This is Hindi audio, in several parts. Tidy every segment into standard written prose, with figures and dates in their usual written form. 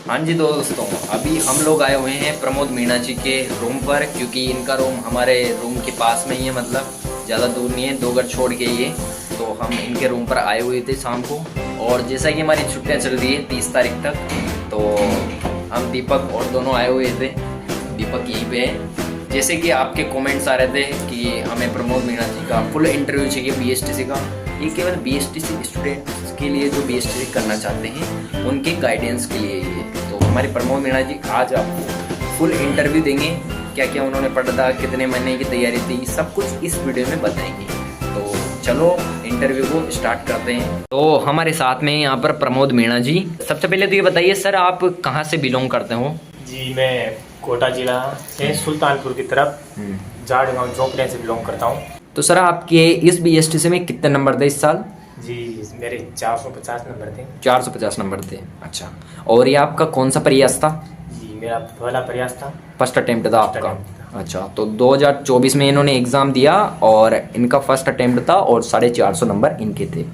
हाँ जी दोस्तों, अभी हम लोग आए हुए हैं प्रमोद मीणा जी के रूम पर, क्योंकि इनका रूम हमारे रूम के पास में ही है, मतलब ज़्यादा दूर नहीं है, 2 घर छोड़ के ये। तो हम इनके रूम पर आए हुए थे शाम को, और जैसा कि हमारी छुट्टियां चल रही है 30 तारीख तक, तो हम दीपक और दोनों आए हुए थे। दीपक यहीं पे है। जैसे कि आपके कमेंट्स आ रहे थे कि हमें प्रमोद मीणा जी का फुल इंटरव्यू चाहिए BSTC का। ये केवल BSTC स्टूडेंट्स के लिए जो BSTC करना चाहते हैं उनके गाइडेंस के लिए ये। तो हमारे प्रमोद मीणा जी आज आपको फुल इंटरव्यू देंगे, क्या क्या उन्होंने पढ़ा था, कितने महीने की तैयारी थी, सब कुछ इस वीडियो में बताएंगे। तो चलो इंटरव्यू को स्टार्ट करते हैं। तो हमारे साथ में यहाँ पर प्रमोद मीणा जी। सबसे पहले तो ये बताइए सर, आप कहाँ से बिलोंग करते हो? जी, मैं कोटा जिला से सुल्तानपुर की तरफ जाड़गांव झोंपड़े से बिलोंग करता हूँ। तो सर आपके इस BSTC में कितने नंबर थे इस साल? जी, मेरे 450 नंबर थे। 450 नंबर थे, अच्छा। और ये आपका कौन सा प्रयास था? जी, मेरा पहला प्रयास था। फर्स्ट अटेम्प्ट था आपका? attempt अच्छा, तो 2024 में इन्होंने एग्ज़ाम दिया और इनका फर्स्ट अटेम्प्ट था और 450 नंबर इनके थे।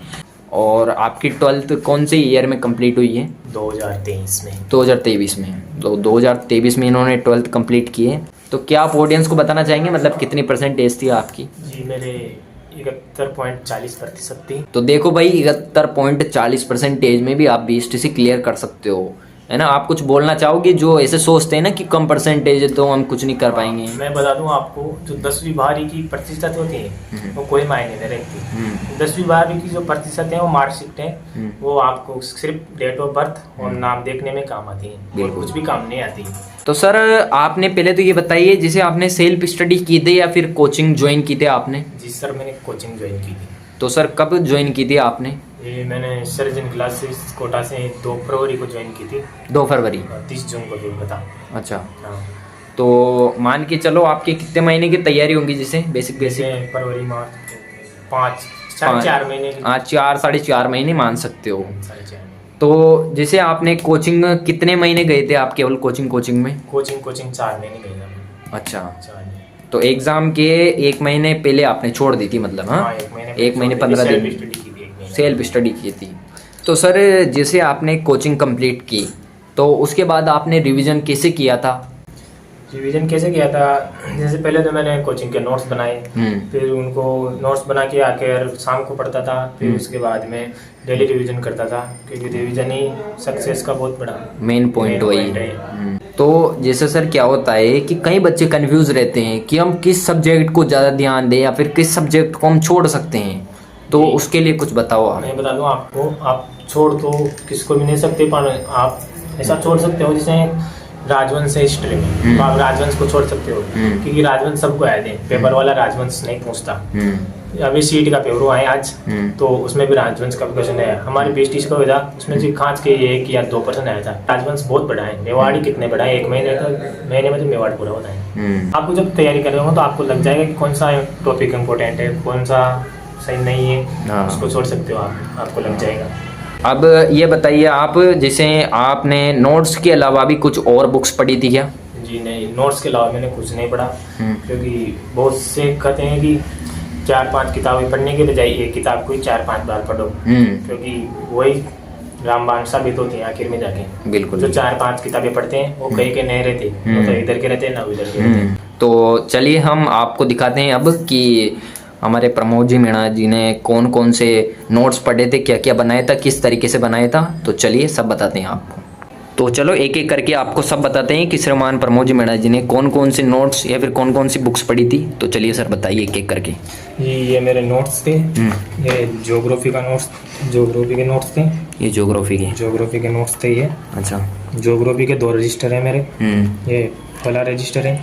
और आपकी 12th कौन से ईयर में कंप्लीट हुई है? 2023 में। 2023 में। तो 2023 में इन्होंने 12th कंप्लीट की है। तो क्या आप ऑडियंस को बताना चाहेंगे, मतलब कितनी परसेंटेज थी आपकी? जी, मेरे 71.40% थी। तो देखो भाई, 71.40% में भी आप BSTC क्लियर कर सकते हो, है ना। आप कुछ बोलना चाहोगे जो ऐसे सोचते हैं ना कि कम परसेंटेज है तो हम कुछ नहीं कर पाएंगे? मैं बता दूं आपको, जो 10वीं 12वीं की प्रतिशत होती है वो कोई मायने नहीं रखती। 10वीं 12वीं की जो प्रतिशत है वो मार्कशीट है, वो आपको सिर्फ डेट ऑफ बर्थ और नाम देखने में काम आती है, और कुछ भी काम नहीं आती। तो सर आपने पहले तो ये बताइए, जैसे आपने सेल्फ स्टडी की थी या फिर कोचिंग ज्वाइन की थी आपने? जी सर, मैंने कोचिंग ज्वाइन की थी। तो सर कब ज्वाइन की थी आपने? ये मैंने सर्जन क्लासेस कोटा से 2 फरवरी को ज्वाइन की थी। 2 फरवरी? 30 जून को पेपर था। अच्छा, हाँ। तो मान के चलो आपके कितने महीने की तैयारी होंगी, जैसे बेसिक फरवरी मार्च 4 महीने की। 4-4.5 महीने मान सकते हो। 4.5। तो जैसे आपने कोचिंग कितने महीने गए थे आप केवल कोचिंग में? कोचिंग 4 महीने गई था। अच्छा, 4 महीने। तो एग्ज़ाम के 1 महीने पहले आपने छोड़ दी थी, मतलब? हाँ, 1 महीने 15 दिन सेल्फ स्टडी की थी। तो सर जैसे आपने कोचिंग कंप्लीट की, तो उसके बाद आपने रिवीजन कैसे किया था? रिवीजन कैसे किया था? जैसे पहले तो मैंने कोचिंग के नोट्स बनाए, फिर उनको नोट्स बना के आकर शाम को पढ़ता था, फिर उसके बाद में डेली रिवीजन करता था, क्योंकि रिवीजन ही सक्सेस का बहुत बड़ा मेन पॉइंट वही है। तो जैसे सर क्या होता है कि कई बच्चे कंफ्यूज रहते हैं कि हम किस सब्जेक्ट को ज़्यादा ध्यान दें या फिर किस सब्जेक्ट को हम छोड़ सकते हैं, तो उसके लिए कुछ बताओ आप। मैं बता दूं आपको, आप छोड़ तो किसको भी नहीं सकते, पर आप ऐसा छोड़ सकते हो जैसे राजवंश है हिस्ट्री में, तो आप राजवंश को छोड़ सकते हो, क्योंकि राजवंश सबको आए थे। पेपर वाला राजवंश नहीं पूछता। अभी सीट का पेपर आए आज, तो उसमें भी राजवंश का क्वेश्चन है। हमारे BSTC का हुआ था, उसमें से खांच के 1 या 2% आया था। राजवंश बहुत बड़ा है, मेवाड़ी कितने बड़ा है, 1 महीने में तो मेवाड़ पूरा होता है। आपको जब तैयारी कर रहे हो तो आपको लग जाएगा कि कौन सा टॉपिक इम्पोर्टेंट है, कौन सा सही नहीं है, उसको छोड़ सकते हो आप, आपको लग जाएगा। अब ये बताइए आप, जैसे आपने नोट्स के अलावा भी कुछ और बुक्स पढ़ी थी क्या? जी नहीं, नोट्स के अलावा मैंने कुछ नहीं पढ़ा, क्योंकि बहुत से कहते हैं कि 4-5 किताबें पढ़ने के बजाय एक किताब को ही 4-5 बार पढ़ो, क्योंकि वही रामबाण साबित होती है आखिर में जाके। बिल्कुल। जो 4-5 किताबें पढ़ते हैं वो कहीं के नहीं रहते, वो तो इधर के रहते हैं ना उधर के रहते हैं। तो चलिए हम आपको दिखाते हैं अब कि हमारे प्रमोद जी मीणा जी ने कौन कौन से नोट्स पढ़े थे, क्या क्या बनाया था, किस तरीके से बनाया था। तो चलिए सब बताते हैं आपको। तो चलो एक एक करके आपको सब बताते हैं कि श्रीमान प्रमोद जी मीणा जी ने कौन कौन से नोट्स या फिर कौन कौन सी बुक्स पढ़ी थी। तो चलिए सर बताइए एक एक करके। ये मेरे नोट्स थे। ये ज्योग्राफी के नोट्स थे। ये ज्योग्राफी के नोट्स थे ये। अच्छा, ज्योग्राफी के 2 रजिस्टर है मेरे। ये पहला रजिस्टर है।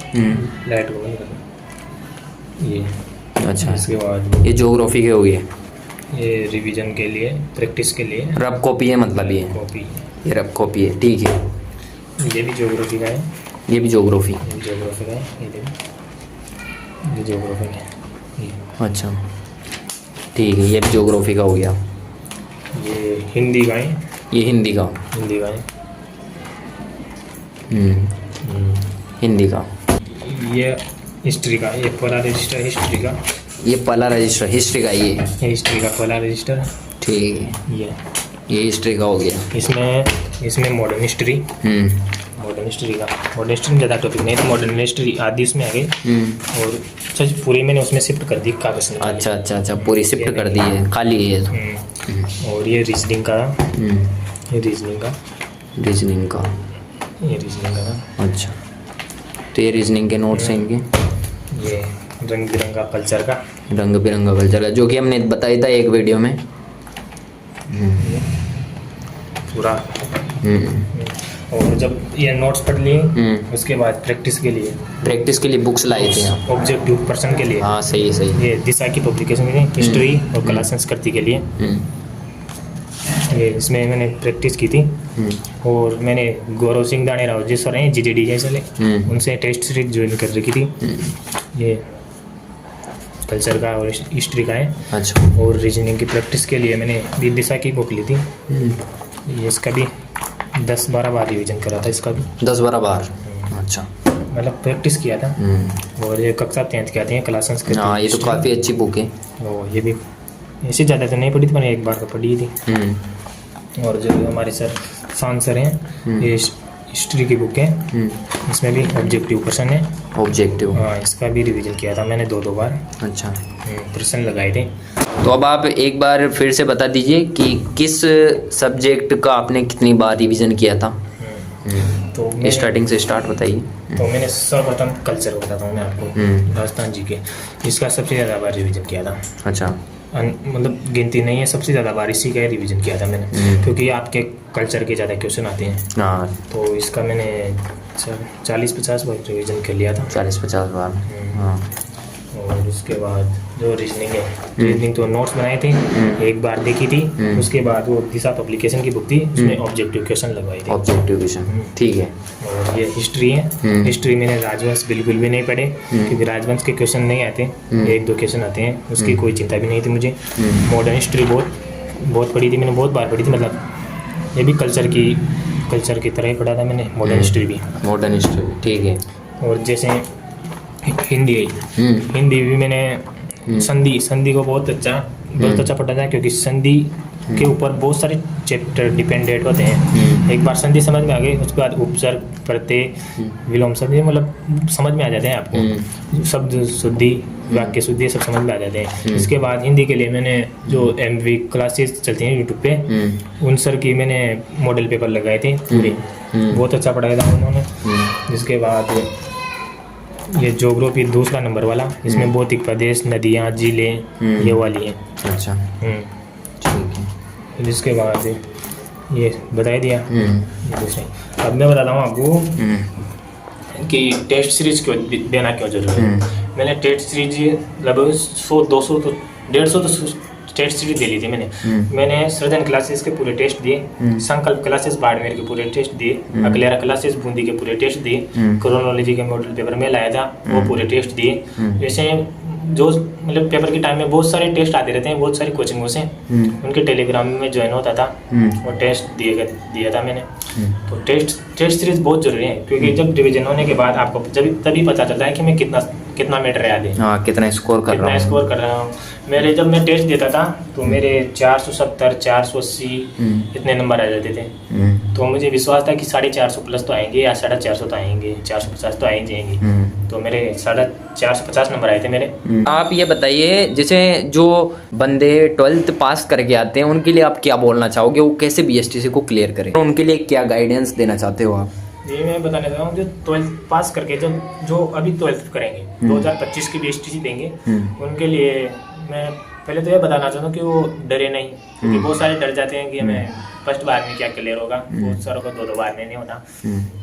लाइट को बंद करो। ये अच्छा, इसके बाद ये ज्योग्राफी के हो गए। ये रिवीजन के लिए, प्रैक्टिस के लिए रफ कॉपी है, मतलब ये कॉपी, ये रफ कॉपी है, ठीक है। ये भी ज्योग्राफी का है। ये भी ज्योग्राफी का है। ये ज्योग्राफी का है। अच्छा, ठीक है, ये भी ज्योग्राफी का हो गया। ये हिंदी का है। ये हिंदी का है। हिंदी का। ये हिस्ट्री का, ये पहला रजिस्टर हिस्ट्री का। ये पहला रजिस्टर हिस्ट्री का, ये हिस्ट्री का पहला रजिस्टर, ठीक है। ये ये हिस्ट्री का हो गया। इसमें मॉडर्न हिस्ट्री का मॉडर्न हिस्ट्री में ज़्यादा टॉपिक नहीं, तो मॉडर्न हिस्ट्री आदि इसमें आ गई। और सच पूरी मैंने उसमें शिफ्ट कर दी कागज में। अच्छा, पूरी शिफ्ट कर दी है, खाली है ये। और ये रीजनिंग का अच्छा, तो ये रीजनिंग के नोट्स हैं इनके। ये रंग बिरंगा कल्चर का जो कि हमने बताया था एक वीडियो में पूरा। और जब ये नोट्स पढ़ लिए उसके बाद प्रैक्टिस के लिए बुक्स लाए थे ऑब्जेक्टिव पर्सन के लिए। हाँ, सही। ये दिशा की पब्लिकेशन में हिस्ट्री और कला संस्कृति के लिए। ये इसमें मैंने प्रैक्टिस की थी। और मैंने गौरव सिंह दाने राव जी सर हैं GJD चले, उनसे टेस्ट सीरीज ज्वाइन कर रखी थी। ये कल्चर का और हिस्ट्री का है। अच्छा। और रीजनिंग की प्रैक्टिस के लिए मैंने दिशा की बुक ली थी। ये इसका भी 10-12 बार रिवीजन करा था, इसका भी 10-12 बार। अच्छा, मतलब प्रैक्टिस किया था। और ये कक्षा 10th की आती है कला संस्कृति। हाँ, ये तो काफ़ी अच्छी बुक है। और ये भी इससे ज़्यादा तो नहीं पढ़ी थी, मैंने एक बार तो पढ़ी थी। और जो हमारे सर शान सर हैं, ये हिस्ट्री की बुक है, इसमें भी ऑब्जेक्टिव क्वेश्चन है। हाँ, इसका भी रिवीजन किया था मैंने 2 बार। अच्छा, प्रश्न लगाए थे। तो अब आप एक बार फिर से बता दीजिए कि किस सब्जेक्ट का आपने कितनी बार रिवीजन किया था। तो स्टार्टिंग से स्टार्ट बताइए। तो मैंने सर्वप्रथम कल्चर बताता हूँ मैं आपको, राजस्थान जी के, इसका सबसे ज़्यादा बार रिवीजन किया था। अच्छा, मतलब गिनती नहीं है, सबसे ज़्यादा बार इसी का रिवीजन किया था मैंने, क्योंकि आपके कल्चर के ज़्यादा क्वेश्चन आते हैं। तो इसका मैंने 40-50 बार रिवीजन कर लिया था। 40-50 बार। हाँ। और उसके बाद जो रीजनिंग तो नोट्स बनाए थे, एक बार देखी थी। उसके बाद वो दिशा पब्लिकेशन की बुक थी, उसमें ऑब्जेक्टिव क्वेश्चन लगवाए थे। ठीक है। और ये हिस्ट्री है। हिस्ट्री मैंने राजवंश बिल्कुल भी नहीं पढ़े, क्योंकि राजवंश के क्वेश्चन नहीं आते, 1-2 क्वेश्चन आते हैं, उसकी कोई चिंता भी नहीं थी मुझे। मॉडर्न हिस्ट्री बहुत पढ़ी थी मैंने, बहुत बार पढ़ी थी। मतलब ये भी कल्चर की तरह ही पढ़ा था मैंने, मॉडर्न हिस्ट्री। ठीक है। और जैसे हिंदी भी मैंने संधि को बहुत अच्छा पढ़ा था, क्योंकि संधि के ऊपर बहुत सारे चैप्टर डिपेंडेंट होते हैं। एक बार संधि समझ में आ गई, उसके बाद उपसर्ग, प्रत्यय, विलोम संधि मतलब समझ में आ जाते हैं आपको। शब्द शुद्धि, वाक्य शुद्धि सब समझ में आ जाते हैं। इसके बाद हिंदी के लिए मैंने जो MV क्लासेस चलती हैं यूट्यूब पे, उन सर की मैंने मॉडल पेपर लगाए थे पूरे, बहुत अच्छा पढ़ाया था उन्होंने। जिसके बाद ये ज्योग्राफी 2 नंबर वाला, इसमें भौतिक प्रदेश, नदियाँ, जिले ये वाली है। अच्छा, ठीक है। जिसके बाद ये बता दिया। दूसरे अब मैं बताता हूँ आपको कि टेस्ट सीरीज क्यों देना क्यों जरूरी है। मैंने टेस्ट सीरीज लगभग 100-200 तो 150 तो टेस्ट सीरीज दे ली थी मैंने सृजन क्लासेस के पूरे टेस्ट दिए, संकल्प क्लासेस बाड़मेर के पूरे टेस्ट दिए, अकलेरा क्लासेस बूंदी के पूरे टेस्ट दिए, क्रोनोलॉजी के मॉडल पेपर में लाया था वो पूरे टेस्ट दिए। जैसे जो मतलब पेपर के टाइम में बहुत सारे टेस्ट आते रहते हैं, बहुत सारी कोचिंगों से, उनके टेलीग्राम में ज्वाइन होता था और टेस्ट दिया था मैंने। तो टेस्ट सीरीज बहुत जरूरी है, क्योंकि जब डिवीजन होने के बाद आपको तभी पता चलता है कि मैं कितना मैटर याद है, कितना स्कोर कर रहा हूँ। जब मैं टेस्ट देता था तो मेरे 470, 480 इतने नंबर आ जाते थे। तो मुझे विश्वास था कि 450 प्लस तो आएंगे या 450 तो आएंगे, 450 तो आ ही जाएंगे। तो मेरे 450 नंबर आए थे मेरे। आप ये बताइए, जैसे जो बंदे 12th पास करके आते हैं उनके लिए आप क्या बोलना चाहोगे, वो कैसे BSTC को क्लियर करें, उनके लिए क्या गाइडेंस देना चाहते हो आप? ये मैं बताना चाहता हूँ, जो 12th पास करके जो अभी 12th करेंगे 2025 की BSTC देंगे, उनके लिए मैं पहले तो ये बताना चाहता हूँ कि वो डरे नहीं, क्योंकि बहुत सारे डर जाते हैं कि हमें फर्स्ट बार में क्या क्लियर होगा, बहुत सारों को 2 बार में नहीं होता।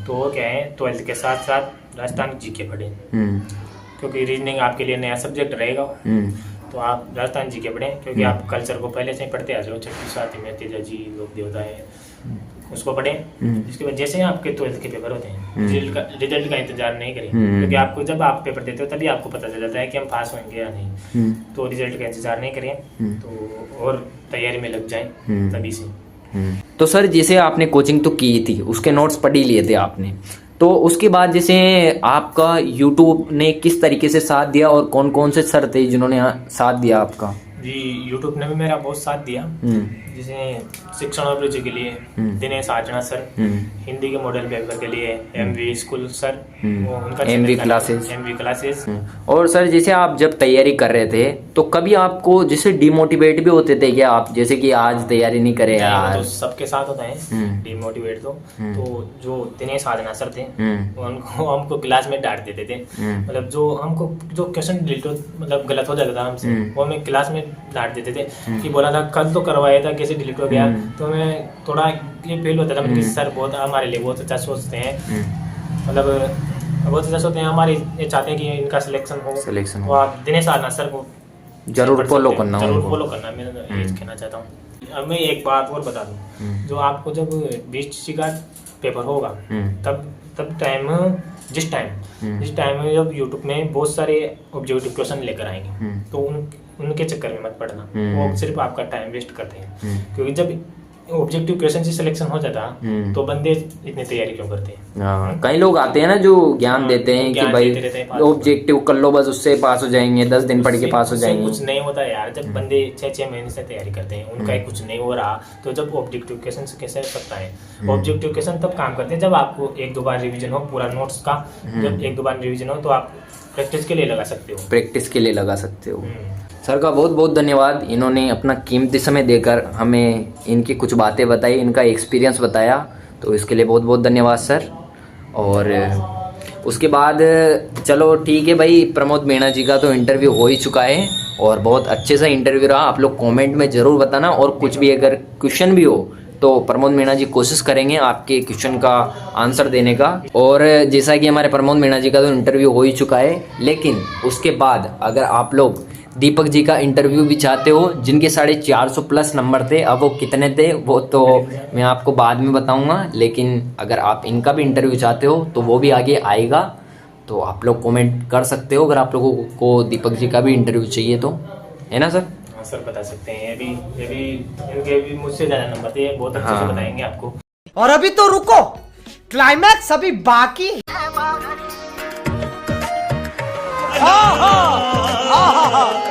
तो वो क्या है, 12th के साथ साथ राजस्थान GK पढ़ें, क्योंकि रीजनिंग आपके लिए नया सब्जेक्ट रहेगा। तो आप राजस्थान GK पढ़ें, क्योंकि आप कल्चर को पहले से ही पढ़ते आ जाओ, 6वीं 7वीं में तेजाजी लोक देवता है, उसको पढ़ें। इसके बाद जैसे आपके 12th के पेपर होते हैं, रिजल्ट का इंतजार नहीं करें, क्योंकि आपको जब आप पेपर देते हो तभी आपको पता चल जाता है कि हम पास होंगे या नहीं। तो रिजल्ट का इंतजार नहीं करें, तो और तैयारी में लग जाएं तभी से। तो सर, जैसे आपने कोचिंग तो की थी, उसके नोट्स पढ़ ही लिए थे आपने, तो उसके बाद जैसे आपका यूट्यूब ने किस तरीके से साथ दिया और कौन कौन से सर थे जिन्होंने साथ दिया आपका? जी, यूट्यूब ने भी मेरा बहुत साथ दिया। जैसे शिक्षण अभिरुचि के लिए दिनेश आजना सर, हिंदी के मॉडल पेपर के लिए MV स्कूल सर, वो उनका MV क्लासेस। MV classes. और सर जैसे आप जब तैयारी कर रहे थे तो कभी आपको जैसे डिमोटिवेट भी होते थे क्या आप, जैसे कि आज तैयारी नहीं करे यार? तो सबके साथ होता है डिमोटिवेट तो जो दिनेश आजना सर थे उनको हमको क्लास में डांट देते थे। मतलब जो हमको जो क्वेश्चन मतलब गलत हो जाता था हमसे, वो हमें क्लास में डांट देते थे कि बोला था कल तो करवाया था कैसे डिलीट हो गया। तो हमें थोड़ा ये फील होता था कि सर बहुत हमारे लिए बहुत अच्छा सोचते हैं, मतलब बहुत अच्छा सोचते हैं, हमारे ये चाहते हैं कि इनका सिलेक्शन हो। तो आप दिनेश आजना सर को जरूर फॉलो करना, जरूर फॉलो करना, मैं ये कहना चाहता हूँ। अब मैं एक बात और बता दूँ, जो आपको जब 20 का पेपर होगा तब जिस टाइम में जब यूट्यूब में बहुत सारे ऑब्जेक्टिव क्वेश्चन लेकर आएंगे तो उनके चक्कर में मत पड़ना, वो सिर्फ आपका टाइम वेस्ट करते हैं। क्योंकि जब ऑब्जेक्टिव क्वेश्चन से सिलेक्शन हो जाता तो बंदे इतनी तैयारी क्यों करते हैं? कई लोग आते हैं ना जो ज्ञान देते हैं कि भाई ऑब्जेक्टिव कर लो बस उससे पास हो जाएंगे, 10 दिन पढ़ के पास हो जाएंगे। कुछ नहीं होता यार, जब बंदे 6 महीने से तैयारी करते हैं उनका कुछ नहीं हो रहा तो जब ऑब्जेक्टिव क्वेश्चन से कैसे सकता है? ऑब्जेक्टिव क्वेश्चन तब काम करते हैं जब आपको 1-2 बार रिविजन हो पूरा नोट्स का। जब 1-2 बार रिविजन हो तो आप प्रैक्टिस के लिए लगा सकते हो। सर का बहुत बहुत धन्यवाद, इन्होंने अपना कीमती समय देकर हमें इनकी कुछ बातें बताई, इनका एक्सपीरियंस बताया, तो इसके लिए बहुत बहुत धन्यवाद सर। और उसके बाद चलो ठीक है भाई, प्रमोद मीणा जी का तो इंटरव्यू हो ही चुका है और बहुत अच्छे सा इंटरव्यू रहा। आप लोग कमेंट में ज़रूर बताना, और कुछ भी अगर क्वेश्चन भी हो तो प्रमोद मीणा जी कोशिश करेंगे आपके क्वेश्चन का आंसर देने का। और जैसा कि हमारे प्रमोद मीणा जी का तो इंटरव्यू हो ही चुका है, लेकिन उसके बाद अगर आप लोग दीपक जी का इंटरव्यू भी चाहते हो, जिनके 450 प्लस नंबर थे, अब वो कितने थे वो तो मैं आपको बाद में बताऊंगा, लेकिन अगर आप इनका भी इंटरव्यू चाहते हो तो वो भी आगे आएगा, तो आप लोग कमेंट कर सकते हो अगर आप लोगों को दीपक जी का भी इंटरव्यू चाहिए तो, है ना सर? हाँ सर, बता सकते हैं। ये भी इनके भी मुझसे ज़्यादा नंबर थे, बहुत अच्छे से बताएंगे आपको। और अभी तो रुको, क्लाइमैक्स अभी बाकी है। हाँ हाँ हाँ हाँ हाँ।